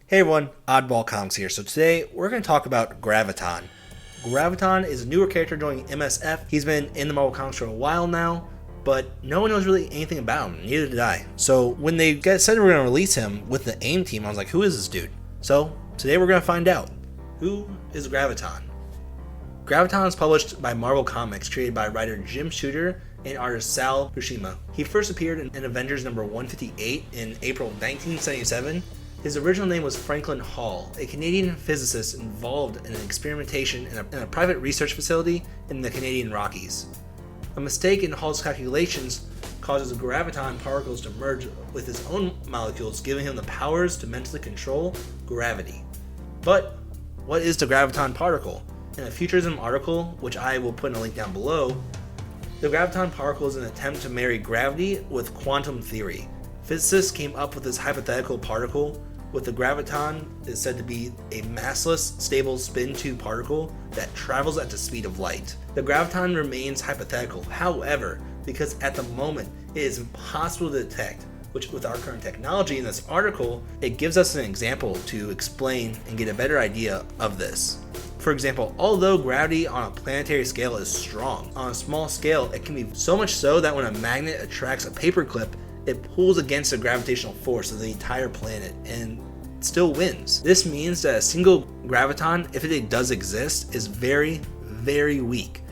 Hey everyone, Oddball Comics here. So today we're going to talk about Graviton. Graviton is a newer character joining MSF. He's been in the Marvel Comics for a while now, but no one knows really anything about him, neither did I. So when they said they were going to release him with the AIM team, I was like, who is this dude? So today we're going to find out. Who is Graviton? Graviton is published by Marvel Comics, created by writer Jim Shooter and artist Sal Buscema. He first appeared in Avengers number 158 in April 1977. His original name was Franklin Hall, a Canadian physicist involved in an experimentation in a private research facility in the Canadian Rockies. A mistake in Hall's calculations causes graviton particles to merge with his own molecules, giving him the powers to mentally control gravity. But what is the graviton particle? In a Futurism article, which I will put in a link down below, the graviton particle is an attempt to marry gravity with quantum theory. Physicists came up with this hypothetical particle, with the graviton is said to be a massless, stable spin tube particle that travels at the speed of light. The graviton remains hypothetical, however, because at the moment it is impossible to detect, which with our current technology in this article, it gives us an example to explain and get a better idea of this. For example, although gravity on a planetary scale is strong, on a small scale it can be so much so that when a magnet attracts a paperclip, it pulls against the gravitational force of the entire planet and still wins. This means that a single graviton, if it does exist, is very, very weak.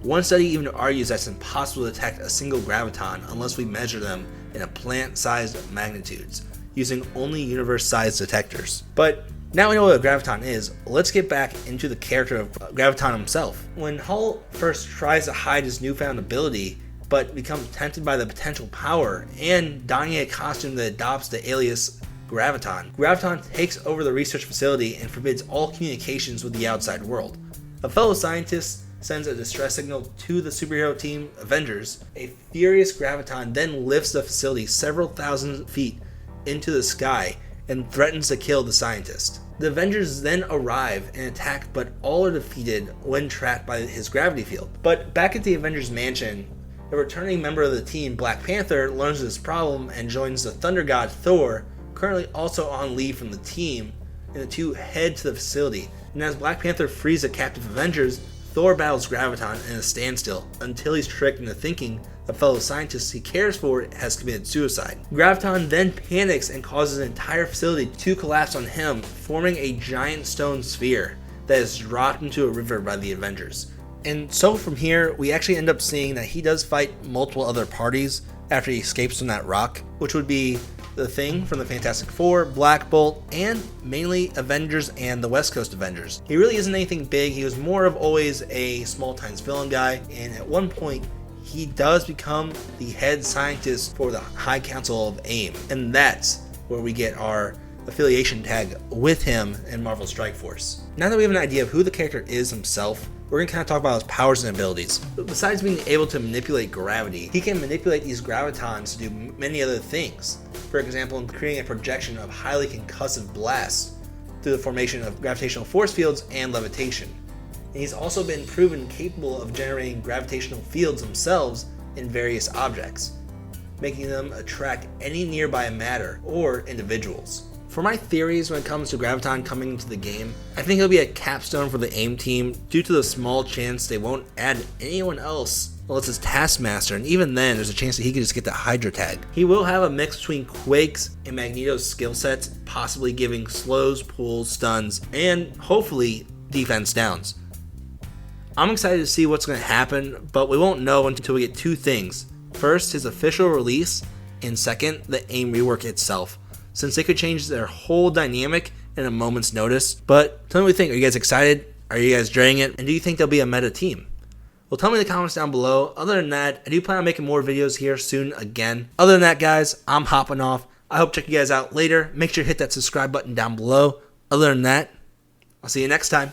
One study even argues that it's impossible to detect a single graviton unless we measure them in a planet-sized magnitudes, using only universe-sized detectors. But now we know what a graviton is, let's get back into the character of Graviton himself. When Hall first tries to hide his newfound ability, but becomes tempted by the potential power and donning a costume that adopts the alias Graviton, Graviton takes over the research facility and forbids all communications with the outside world. A fellow scientist sends a distress signal to the superhero team Avengers. A furious Graviton then lifts the facility several thousand feet into the sky and threatens to kill the scientist. The Avengers then arrive and attack, but all are defeated when trapped by his gravity field. But back at the Avengers mansion, a returning member of the team, Black Panther, learns this problem and joins the Thunder God Thor, currently also on leave from the team, and the two head to the facility. And as Black Panther frees the captive Avengers, Thor battles Graviton in a standstill until he's tricked into thinking the fellow scientist he cares for has committed suicide. Graviton then panics and causes an entire facility to collapse on him, forming a giant stone sphere that is dropped into a river by the Avengers. And so from here, we actually end up seeing that he does fight multiple other parties after he escapes from that rock, which would be the Thing from the Fantastic Four, Black Bolt, and mainly Avengers and the West Coast Avengers. He really isn't anything big, he was more of always a small-time villain guy, and at one point, he does become the head scientist for the High Council of AIM, and that's where we get our affiliation tag with him in Marvel Strike Force. Now that we have an idea of who the character is himself, we're going to kind of talk about his powers and abilities. Besides being able to manipulate gravity, he can manipulate these gravitons to do many other things. For example, in creating a projection of highly concussive blasts through the formation of gravitational force fields and levitation. And he's also been proven capable of generating gravitational fields themselves in various objects, making them attract any nearby matter or individuals. For my theories when it comes to Graviton coming into the game, I think he'll be a capstone for the AIM team due to the small chance they won't add anyone else unless it's Taskmaster, and even then there's a chance that he could just get the Hydra tag. He will have a mix between Quake's and Magneto's skill sets, possibly giving slows, pulls, stuns, and hopefully defense downs. I'm excited to see what's going to happen, but we won't know until we get two things. First, his official release, and second, the AIM rework itself, since they could change their whole dynamic in a moment's notice. But tell me what you think. Are you guys excited? Are you guys dreading it? And do you think there'll be a meta team? Well, tell me in the comments down below. Other than that, I do plan on making more videos here soon again. Other than that, guys, I'm hopping off. I hope to check you guys out later. Make sure to hit that subscribe button down below. Other than that, I'll see you next time.